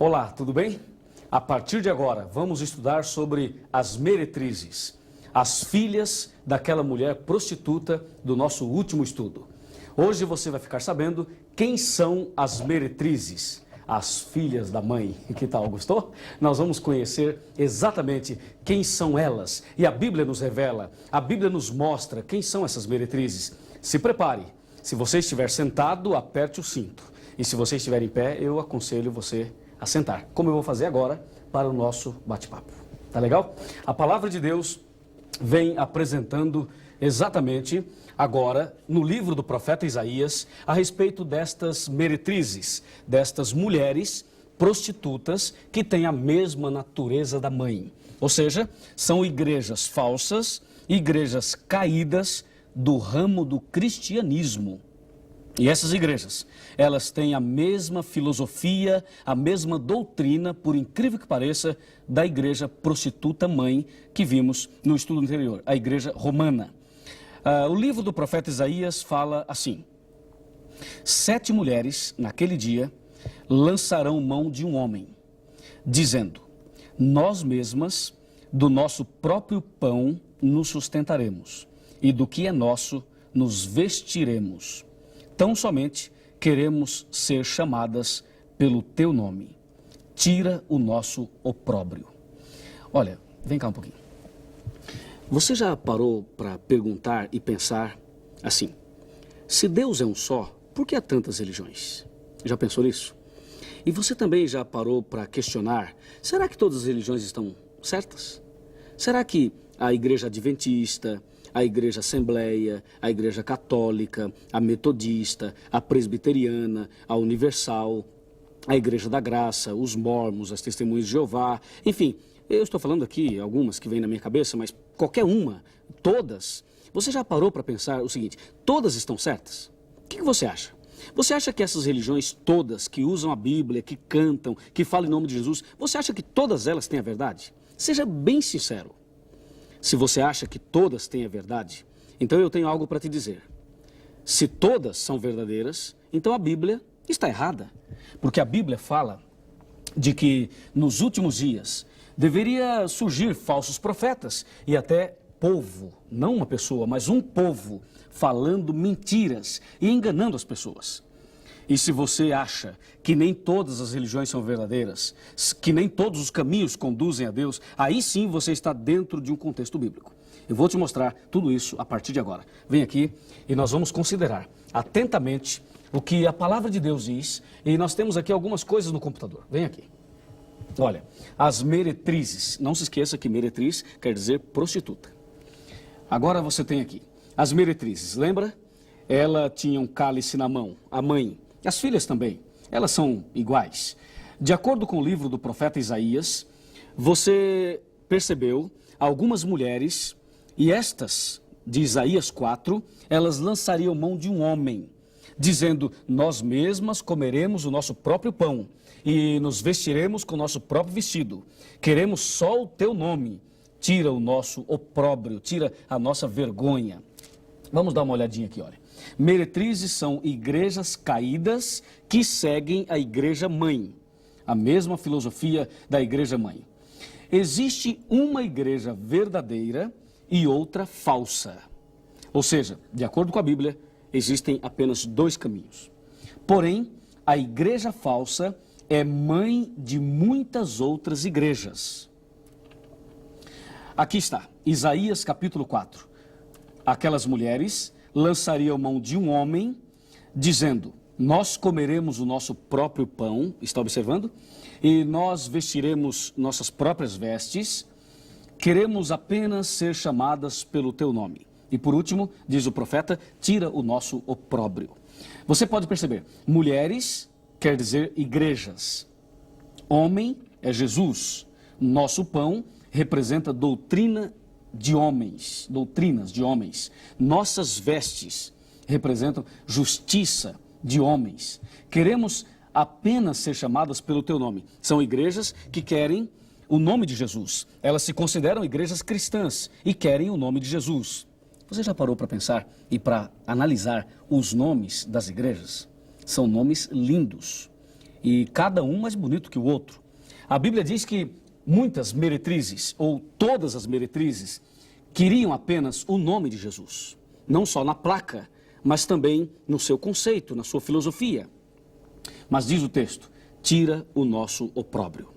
Olá, tudo bem? A partir de agora, vamos estudar sobre as meretrizes, as filhas daquela mulher prostituta do nosso último estudo. Hoje você vai ficar sabendo quem são as meretrizes, as filhas da mãe. Que tal, gostou? Nós vamos conhecer exatamente quem são elas. E a Bíblia nos revela, a Bíblia nos mostra quem são essas meretrizes. Se prepare. Se você estiver sentado, aperte o cinto. E se você estiver em pé, eu aconselho você a sentar, como eu vou fazer agora para o nosso bate-papo. Tá legal? A palavra de Deus vem apresentando exatamente agora no livro do profeta Isaías a respeito destas meretrizes, destas mulheres prostitutas que têm a mesma natureza da mãe. Ou seja, são igrejas falsas, igrejas caídas do ramo do cristianismo. E essas igrejas, elas têm a mesma filosofia, a mesma doutrina, por incrível que pareça, da igreja prostituta mãe que vimos no estudo anterior, a igreja romana. O livro do profeta Isaías fala assim: 7 mulheres, naquele dia, lançarão mão de um homem, dizendo: nós mesmas, do nosso próprio pão, nos sustentaremos, e do que é nosso, nos vestiremos. Tão somente queremos ser chamadas pelo teu nome. Tira o nosso opróbrio. Olha, vem cá um pouquinho. Você já parou para perguntar e pensar assim: se Deus é um só, por que há tantas religiões? Já pensou nisso? E você também já parou para questionar: será que todas as religiões estão certas? Será que a igreja adventista, a igreja assembleia, a igreja católica, a metodista, a presbiteriana, a universal, a igreja da graça, os mormons, as testemunhas de Jeová, enfim, eu estou falando aqui algumas que vêm na minha cabeça, mas qualquer uma, todas, você já parou para pensar o seguinte: todas estão certas? O que você acha? Você acha que essas religiões todas, que usam a Bíblia, que cantam, que falam em nome de Jesus, você acha que todas elas têm a verdade? Seja bem sincero. Se você acha que todas têm a verdade, então eu tenho algo para te dizer. Se todas são verdadeiras, então a Bíblia está errada. Porque a Bíblia fala de que nos últimos dias deveria surgir falsos profetas e até povo, não uma pessoa, mas um povo, falando mentiras e enganando as pessoas. E se você acha que nem todas as religiões são verdadeiras, que nem todos os caminhos conduzem a Deus, aí sim você está dentro de um contexto bíblico. Eu vou te mostrar tudo isso a partir de agora. Vem aqui e nós vamos considerar atentamente o que a palavra de Deus diz. E nós temos aqui algumas coisas no computador. Vem aqui. Olha, as meretrizes. Não se esqueça que meretriz quer dizer prostituta. Agora você tem aqui as meretrizes. Lembra? Ela tinha um cálice na mão, a mãe. As filhas também, elas são iguais. De acordo com o livro do profeta Isaías, você percebeu algumas mulheres, e estas, de Isaías 4, elas lançariam mão de um homem, dizendo: nós mesmas comeremos o nosso próprio pão e nos vestiremos com o nosso próprio vestido. Queremos só o teu nome. Tira o nosso opróbrio, tira a nossa vergonha. Vamos dar uma olhadinha aqui, olha. Meretrizes são igrejas caídas que seguem a igreja mãe, a mesma filosofia da igreja mãe. Existe uma igreja verdadeira e outra falsa. Ou seja, de acordo com a Bíblia, existem apenas 2 caminhos. Porém, a igreja falsa é mãe de muitas outras igrejas. Aqui está, Isaías capítulo 4. Aquelas mulheres lançariam mão de um homem, dizendo: nós comeremos o nosso próprio pão, está observando? E nós vestiremos nossas próprias vestes, queremos apenas ser chamadas pelo teu nome. E por último, diz o profeta, tira o nosso opróbrio. Você pode perceber, mulheres quer dizer igrejas, homem é Jesus, nosso pão representa doutrina de homens, doutrinas de homens. Nossas vestes representam justiça de homens. Queremos apenas ser chamadas pelo teu nome. São igrejas que querem o nome de Jesus. Elas se consideram igrejas cristãs e querem o nome de Jesus. Você já parou para pensar e para analisar os nomes das igrejas? São nomes lindos. e cada um mais bonito que o outro. A Bíblia diz que muitas meretrizes, ou todas as meretrizes, queriam apenas o nome de Jesus. Não só na placa, mas também no seu conceito, na sua filosofia. Mas diz o texto, tira o nosso opróbrio.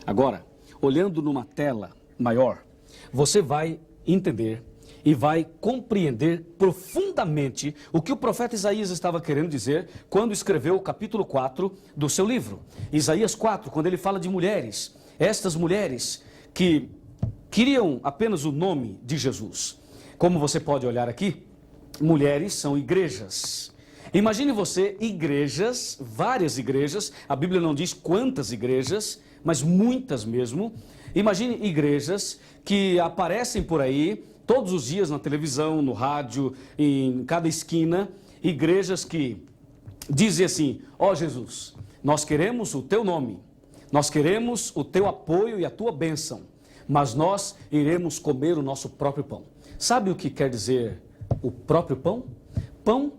Agora, olhando numa tela maior, você vai entender e vai compreender profundamente o que o profeta Isaías estava querendo dizer quando escreveu o capítulo 4 do seu livro. Isaías 4, quando ele fala de mulheres, estas mulheres que queriam apenas o nome de Jesus. Como você pode olhar aqui, mulheres são igrejas. Imagine você igrejas, várias igrejas, a Bíblia não diz quantas igrejas, mas muitas mesmo. Imagine igrejas que aparecem por aí todos os dias na televisão, no rádio, em cada esquina, igrejas que dizem assim, ó Jesus, nós queremos o teu nome, nós queremos o teu apoio e a tua bênção, mas nós iremos comer o nosso próprio pão. Sabe o que quer dizer o próprio pão? Pão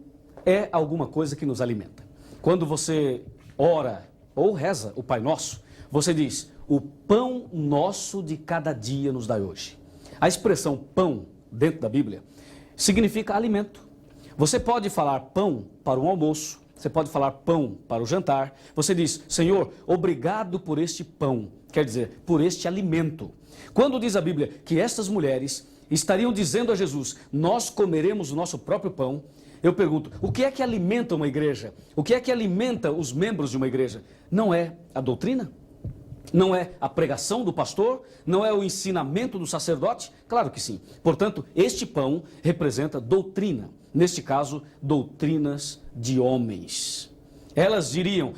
é alguma coisa que nos alimenta. Quando você ora ou reza o Pai Nosso, você diz, o pão nosso de cada dia nos dai hoje. A expressão pão, dentro da Bíblia, significa alimento. Você pode falar pão para o almoço, você pode falar pão para o jantar. Você diz, Senhor, obrigado por este pão, quer dizer, por este alimento. Quando diz a Bíblia que estas mulheres estariam dizendo a Jesus, nós comeremos o nosso próprio pão, eu pergunto, o que é que alimenta uma igreja? O que é que alimenta os membros de uma igreja? Não é a doutrina? Não é a pregação do pastor? Não é o ensinamento do sacerdote? Claro que sim. Portanto, este pão representa doutrina. Neste caso, doutrinas de homens. Elas diriam,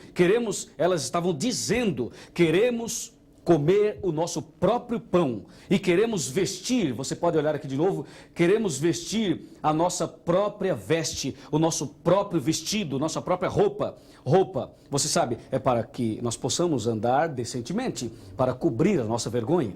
elas estavam dizendo, queremos comer o nosso próprio pão e queremos vestir, você pode olhar aqui de novo, queremos vestir a nossa própria veste, o nosso próprio vestido, nossa própria roupa. Roupa, você sabe, é para que nós possamos andar decentemente, para cobrir a nossa vergonha,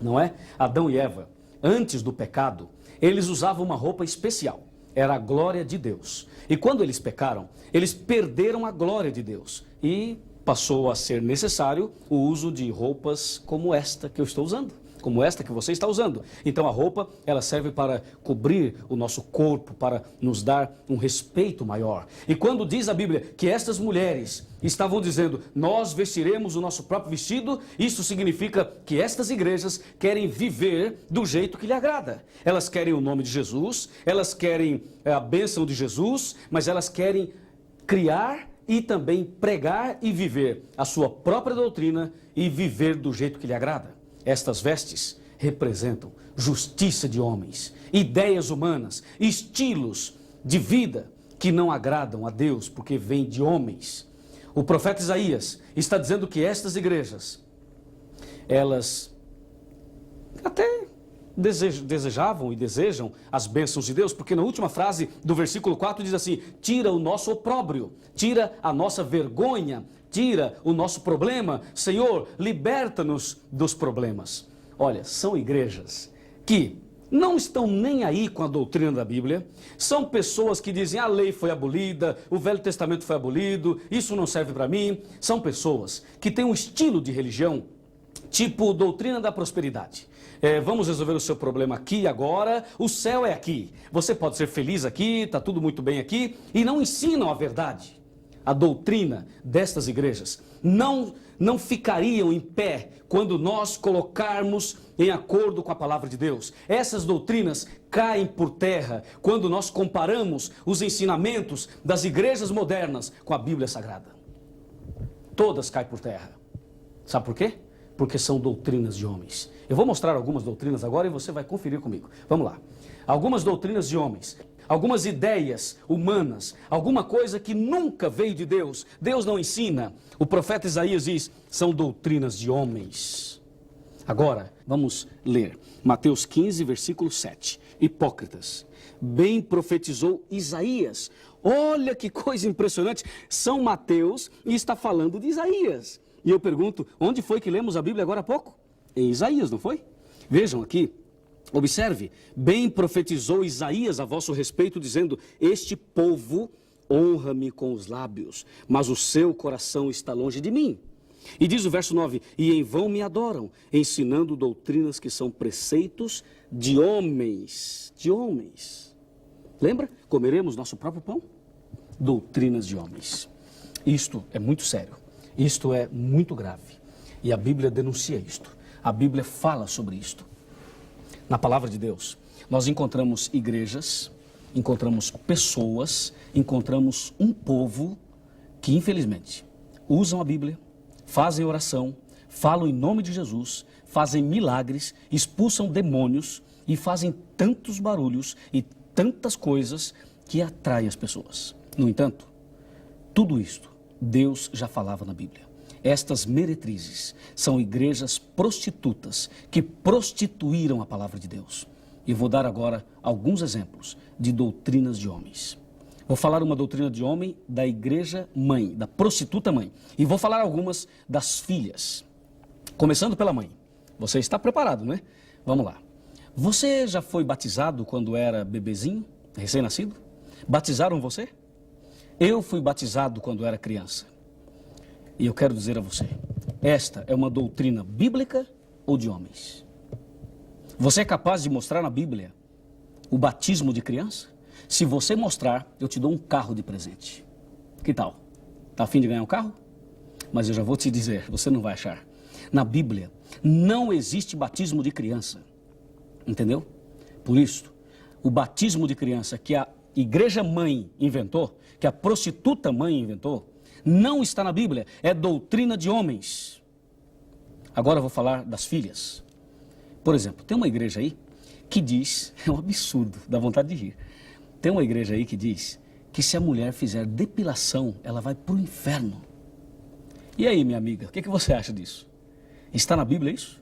não é? Adão e Eva, antes do pecado, eles usavam uma roupa especial, era a glória de Deus. E quando eles pecaram, eles perderam a glória de Deus e passou a ser necessário o uso de roupas como esta que eu estou usando, como esta que você está usando. Então a roupa, ela serve para cobrir o nosso corpo, para nos dar um respeito maior. E quando diz a Bíblia que estas mulheres estavam dizendo, nós vestiremos o nosso próprio vestido, isso significa que estas igrejas querem viver do jeito que lhe agrada. Elas querem o nome de Jesus, elas querem a bênção de Jesus, mas elas querem criar e também pregar e viver a sua própria doutrina e viver do jeito que lhe agrada. Estas vestes representam justiça de homens, ideias humanas, estilos de vida que não agradam a Deus porque vêm de homens. O profeta Isaías está dizendo que estas igrejas, elas até desejavam e desejam as bênçãos de Deus, porque na última frase do versículo 4 diz assim, tira o nosso opróbrio, tira a nossa vergonha, tira o nosso problema, Senhor, liberta-nos dos problemas. Olha, são igrejas que não estão nem aí com a doutrina da Bíblia, são pessoas que dizem, a lei foi abolida, o Velho Testamento foi abolido, isso não serve para mim. São pessoas que têm um estilo de religião, tipo doutrina da prosperidade. Vamos resolver o seu problema aqui e agora, o céu é aqui, você pode ser feliz aqui, está tudo muito bem aqui, e não ensinam a verdade. A doutrina destas igrejas não ficariam em pé quando nós colocarmos em acordo com a palavra de Deus. Essas doutrinas caem por terra quando nós comparamos os ensinamentos das igrejas modernas com a Bíblia Sagrada. Todas caem por terra. Sabe por quê? Porque são doutrinas de homens. Eu vou mostrar algumas doutrinas agora e você vai conferir comigo. Vamos lá. Algumas doutrinas de homens, algumas ideias humanas, alguma coisa que nunca veio de Deus. Deus não ensina. O profeta Isaías diz, são doutrinas de homens. Agora, vamos ler. Mateus 15, versículo 7. Hipócritas, bem profetizou Isaías. Olha que coisa impressionante. São Mateus e está falando de Isaías. E eu pergunto, onde foi que lemos a Bíblia agora há pouco? Em Isaías, não foi? Vejam aqui, observe, bem profetizou Isaías a vosso respeito, dizendo, este povo honra-me com os lábios, mas o seu coração está longe de mim. E diz o verso 9, e em vão me adoram, ensinando doutrinas que são preceitos de homens. De homens. Lembra? Comeremos nosso próprio pão? Doutrinas de homens. Isto é muito sério. Isto é muito grave. E a Bíblia denuncia isto. A Bíblia fala sobre isto. Na palavra de Deus, nós encontramos igrejas, encontramos pessoas, encontramos um povo que, infelizmente, usam a Bíblia, fazem oração, falam em nome de Jesus, fazem milagres, expulsam demônios e fazem tantos barulhos e tantas coisas que atraem as pessoas. No entanto, tudo isto Deus já falava na Bíblia. Estas meretrizes são igrejas prostitutas que prostituíram a palavra de Deus. E vou dar agora alguns exemplos de doutrinas de homens. Vou falar uma doutrina de homem da igreja mãe, da prostituta mãe. E vou falar algumas das filhas. Começando pela mãe. Você está preparado, né? Vamos lá. Você já foi batizado quando era bebezinho, recém-nascido? Batizaram você? Eu fui batizado quando era criança. E eu quero dizer a você, esta é uma doutrina bíblica ou de homens? Você é capaz de mostrar na Bíblia o batismo de criança? Se você mostrar, eu te dou um carro de presente. Que tal? Tá a fim de ganhar um carro? Mas eu já vou te dizer, você não vai achar. Na Bíblia, não existe batismo de criança. Entendeu? Por isso, o batismo de criança que a igreja mãe inventou, que a prostituta mãe inventou, não está na Bíblia, é doutrina de homens. Agora eu vou falar das filhas. Por exemplo, tem uma igreja aí que diz, é um absurdo, dá vontade de rir. Tem uma igreja aí que diz que se a mulher fizer depilação, ela vai para o inferno. E aí, minha amiga, o que você acha disso? Está na Bíblia isso?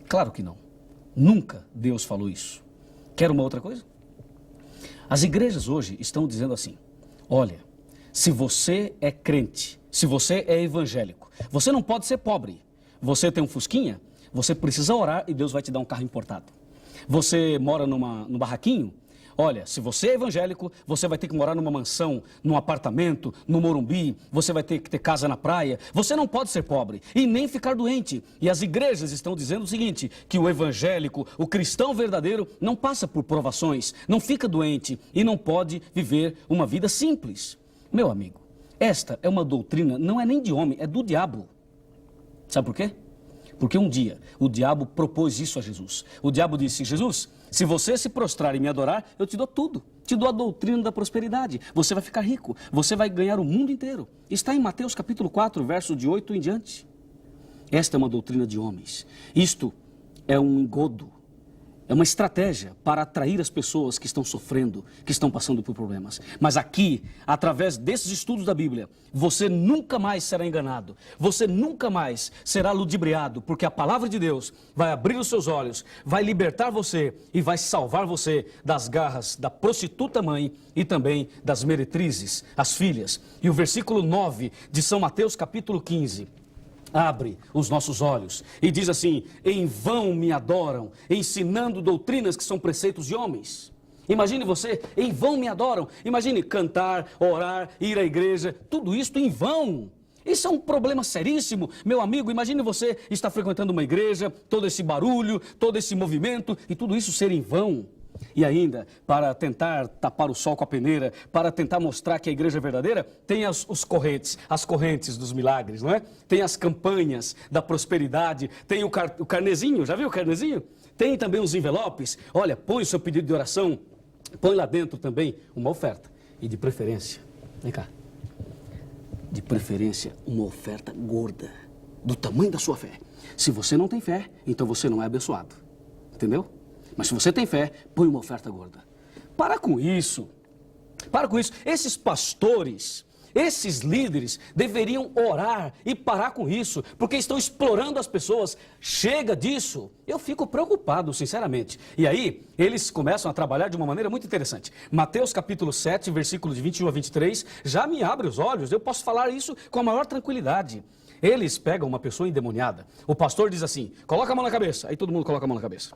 Claro que não. Nunca Deus falou isso. Quer uma outra coisa? As igrejas hoje estão dizendo assim, olha, se você é crente, se você é evangélico, você não pode ser pobre. Você tem um fusquinha, você precisa orar e Deus vai te dar um carro importado. Você mora num barraquinho, olha, se você é evangélico, você vai ter que morar numa mansão, num apartamento, no Morumbi, você vai ter que ter casa na praia. Você não pode ser pobre e nem ficar doente. E as igrejas estão dizendo o seguinte, que o evangélico, o cristão verdadeiro, não passa por provações, não fica doente e não pode viver uma vida simples. Meu amigo, esta é uma doutrina, não é nem de homem, é do diabo. Sabe por quê? Porque um dia o diabo propôs isso a Jesus. O diabo disse, Jesus, se você se prostrar e me adorar, eu te dou tudo. Te dou a doutrina da prosperidade. Você vai ficar rico, você vai ganhar o mundo inteiro. Está em Mateus capítulo 4, verso de 8 em diante. Esta é uma doutrina de homens. Isto é um engodo. É uma estratégia para atrair as pessoas que estão sofrendo, que estão passando por problemas. Mas aqui, através desses estudos da Bíblia, você nunca mais será enganado. Você nunca mais será ludibriado, porque a palavra de Deus vai abrir os seus olhos, vai libertar você e vai salvar você das garras da prostituta mãe e também das meretrizes, as filhas. E o versículo 9 de São Mateus capítulo 15... abre os nossos olhos e diz assim, em vão me adoram, ensinando doutrinas que são preceitos de homens. Imagine você, em vão me adoram. Imagine cantar, orar, ir à igreja, tudo isso em vão. Isso é um problema seríssimo, meu amigo. Imagine você estar frequentando uma igreja, todo esse barulho, todo esse movimento e tudo isso ser em vão. E ainda, para tentar tapar o sol com a peneira, para tentar mostrar que a igreja é verdadeira, tem as correntes dos milagres, não é? Tem as campanhas da prosperidade, tem o carnezinho, já viu o carnezinho? Tem também os envelopes, olha, põe o seu pedido de oração, põe lá dentro também uma oferta. E de preferência, vem cá, de preferência uma oferta gorda, do tamanho da sua fé. Se você não tem fé, então você não é abençoado, entendeu? Mas se você tem fé, põe uma oferta gorda. Para com isso. Para com isso. Esses pastores, esses líderes deveriam orar e parar com isso, porque estão explorando as pessoas. Chega disso. Eu fico preocupado, sinceramente. E aí, eles começam a trabalhar de uma maneira muito interessante. Mateus capítulo 7, versículos de 21 a 23, já me abre os olhos. Eu posso falar isso com a maior tranquilidade. Eles pegam uma pessoa endemoniada. O pastor diz assim, coloca a mão na cabeça. Aí todo mundo coloca a mão na cabeça.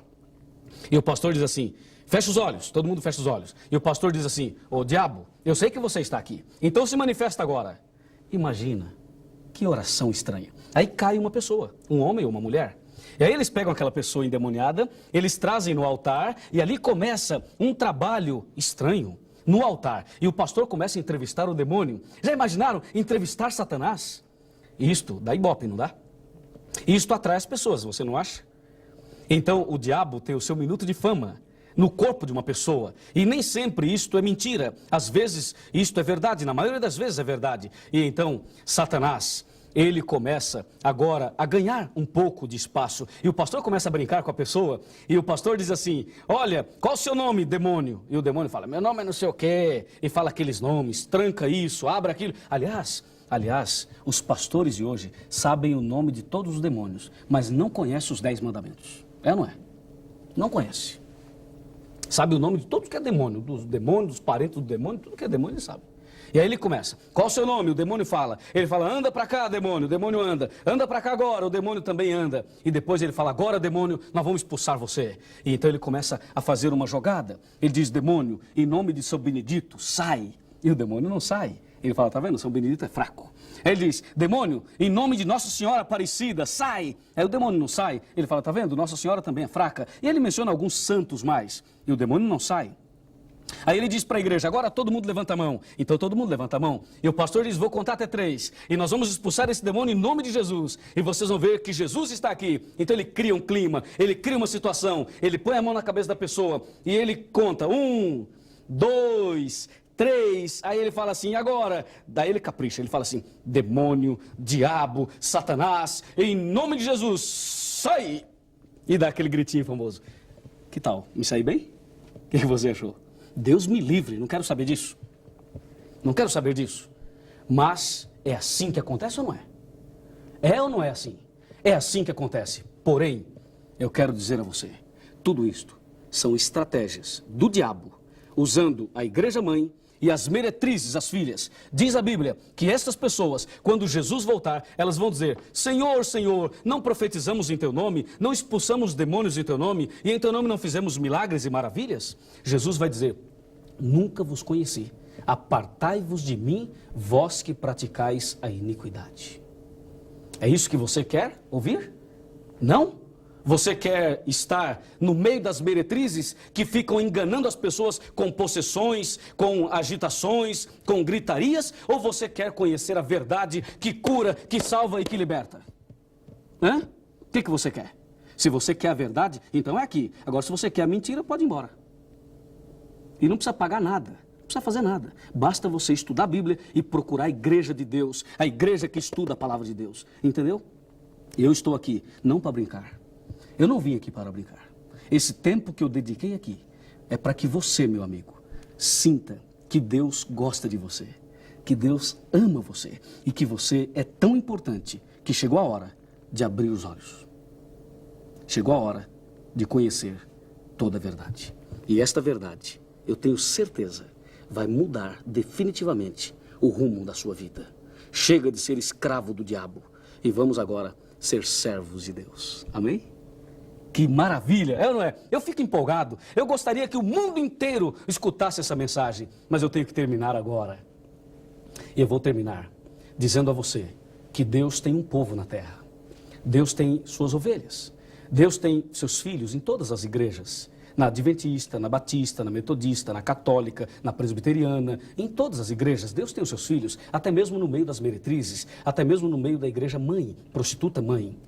E o pastor diz assim, fecha os olhos, todo mundo fecha os olhos. E o pastor diz assim, ô diabo, eu sei que você está aqui, então se manifesta agora. Imagina, que oração estranha. Aí cai uma pessoa, um homem ou uma mulher. E aí eles pegam aquela pessoa endemoniada, eles trazem no altar e ali começa um trabalho estranho no altar. E o pastor começa a entrevistar o demônio. Já imaginaram entrevistar Satanás? Isto dá ibope, não dá? Isto atrai as pessoas, você não acha? Então o diabo tem o seu minuto de fama no corpo de uma pessoa. E nem sempre isto é mentira. Às vezes isto é verdade, na maioria das vezes é verdade. E então Satanás, ele começa agora a ganhar um pouco de espaço. E o pastor começa a brincar com a pessoa. E o pastor diz assim, olha, qual o seu nome, demônio? E o demônio fala, meu nome é não sei o quê. E fala aqueles nomes, tranca isso, abre aquilo. Aliás, os pastores de hoje sabem o nome de todos os demônios, mas não conhecem os 10 mandamentos. É ou não é? Não conhece. Sabe o nome de tudo que é demônio, dos demônios, dos parentes do demônio, tudo que é demônio ele sabe. E aí ele começa, qual o seu nome? O demônio fala. Ele fala, anda pra cá, demônio. O demônio anda pra cá agora. O demônio também anda. E depois ele fala, agora, demônio, nós vamos expulsar você. E então ele começa a fazer uma jogada. Ele diz, demônio, em nome de São Benedito, sai. E o demônio não sai. Ele fala, tá vendo? São Benedito é fraco. Aí ele diz, demônio, em nome de Nossa Senhora Aparecida, sai. Aí o demônio não sai. Ele fala, tá vendo? Nossa Senhora também é fraca. E ele menciona alguns santos mais. E o demônio não sai. Aí ele diz para a igreja, agora todo mundo levanta a mão. Então todo mundo levanta a mão. E o pastor diz, vou contar até 3. E nós vamos expulsar esse demônio em nome de Jesus. E vocês vão ver que Jesus está aqui. Então ele cria um clima, ele cria uma situação. Ele põe a mão na cabeça da pessoa. E ele conta, 1, 2, 3, aí ele fala assim, agora, daí ele capricha, ele fala assim, demônio, diabo, Satanás, em nome de Jesus, sai! E dá aquele gritinho famoso. Que tal? Me saí bem? O que você achou? Deus me livre, não quero saber disso. Não quero saber disso. Mas é assim que acontece ou não é? É ou não é assim? É assim que acontece. Porém, eu quero dizer a você, tudo isto são estratégias do diabo, usando a igreja mãe e as meretrizes, as filhas. Diz a Bíblia que estas pessoas, quando Jesus voltar, elas vão dizer, Senhor, Senhor, não profetizamos em teu nome, não expulsamos demônios em teu nome, e em teu nome não fizemos milagres e maravilhas? Jesus vai dizer, nunca vos conheci, apartai-vos de mim, vós que praticais a iniquidade. É isso que você quer ouvir? Não? Você quer estar no meio das meretrizes que ficam enganando as pessoas com possessões, com agitações, com gritarias? Ou você quer conhecer a verdade que cura, que salva e que liberta? Hã? O que você quer? Se você quer a verdade, então é aqui. Agora, se você quer a mentira, pode ir embora. E não precisa pagar nada. Não precisa fazer nada. Basta você estudar a Bíblia e procurar a igreja de Deus. A igreja que estuda a palavra de Deus. Entendeu? Eu estou aqui não para brincar. Eu não vim aqui para brincar. Esse tempo que eu dediquei aqui é para que você, meu amigo, sinta que Deus gosta de você, que Deus ama você e que você é tão importante que chegou a hora de abrir os olhos. Chegou a hora de conhecer toda a verdade. E esta verdade, eu tenho certeza, vai mudar definitivamente o rumo da sua vida. Chega de ser escravo do diabo e vamos agora ser servos de Deus. Amém? Que maravilha, é ou não é? Eu fico empolgado, eu gostaria que o mundo inteiro escutasse essa mensagem, mas eu tenho que terminar agora. E eu vou terminar dizendo a você que Deus tem um povo na terra, Deus tem suas ovelhas, Deus tem seus filhos em todas as igrejas, na adventista, na batista, na metodista, na católica, na presbiteriana, em todas as igrejas, Deus tem os seus filhos, até mesmo no meio das meretrizes, até mesmo no meio da igreja mãe, prostituta mãe.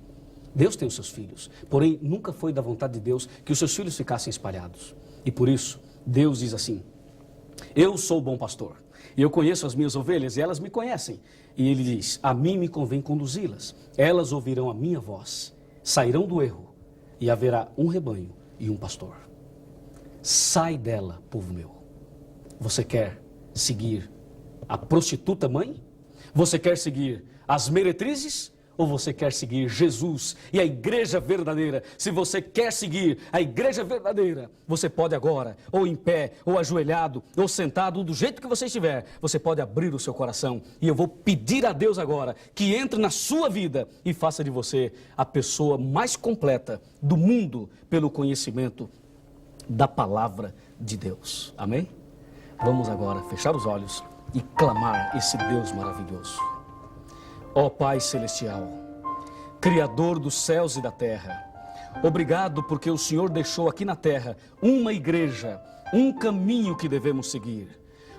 Deus tem os seus filhos, porém nunca foi da vontade de Deus que os seus filhos ficassem espalhados. E por isso, Deus diz assim, eu sou o bom pastor, e eu conheço as minhas ovelhas e elas me conhecem. E ele diz, a mim me convém conduzi-las, elas ouvirão a minha voz, sairão do erro e haverá um rebanho e um pastor. Sai dela, povo meu. Você quer seguir a prostituta mãe? Você quer seguir as meretrizes? Ou você quer seguir Jesus e a igreja verdadeira? Se você quer seguir a igreja verdadeira, você pode agora, ou em pé, ou ajoelhado, ou sentado, do jeito que você estiver, você pode abrir o seu coração. E eu vou pedir a Deus agora que entre na sua vida e faça de você a pessoa mais completa do mundo pelo conhecimento da palavra de Deus. Amém? Vamos agora fechar os olhos e clamar esse Deus maravilhoso. Ó Pai Celestial, Criador dos céus e da terra, obrigado porque o Senhor deixou aqui na terra uma igreja, um caminho que devemos seguir.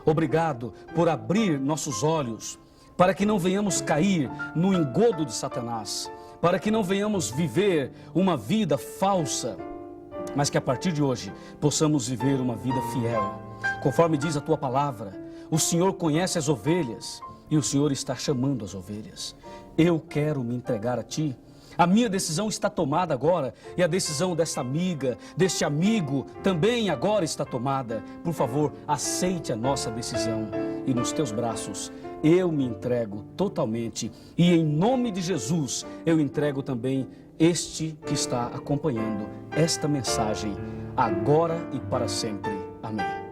Obrigado por abrir nossos olhos para que não venhamos cair no engodo de Satanás, para que não venhamos viver uma vida falsa, mas que a partir de hoje possamos viver uma vida fiel. Conforme diz a tua palavra, o Senhor conhece as ovelhas e o Senhor está chamando as ovelhas. Eu quero me entregar a ti. A minha decisão está tomada agora e a decisão desta amiga, deste amigo também agora está tomada. Por favor, aceite a nossa decisão e nos teus braços eu me entrego totalmente e em nome de Jesus eu entrego também este que está acompanhando esta mensagem agora e para sempre. Amém.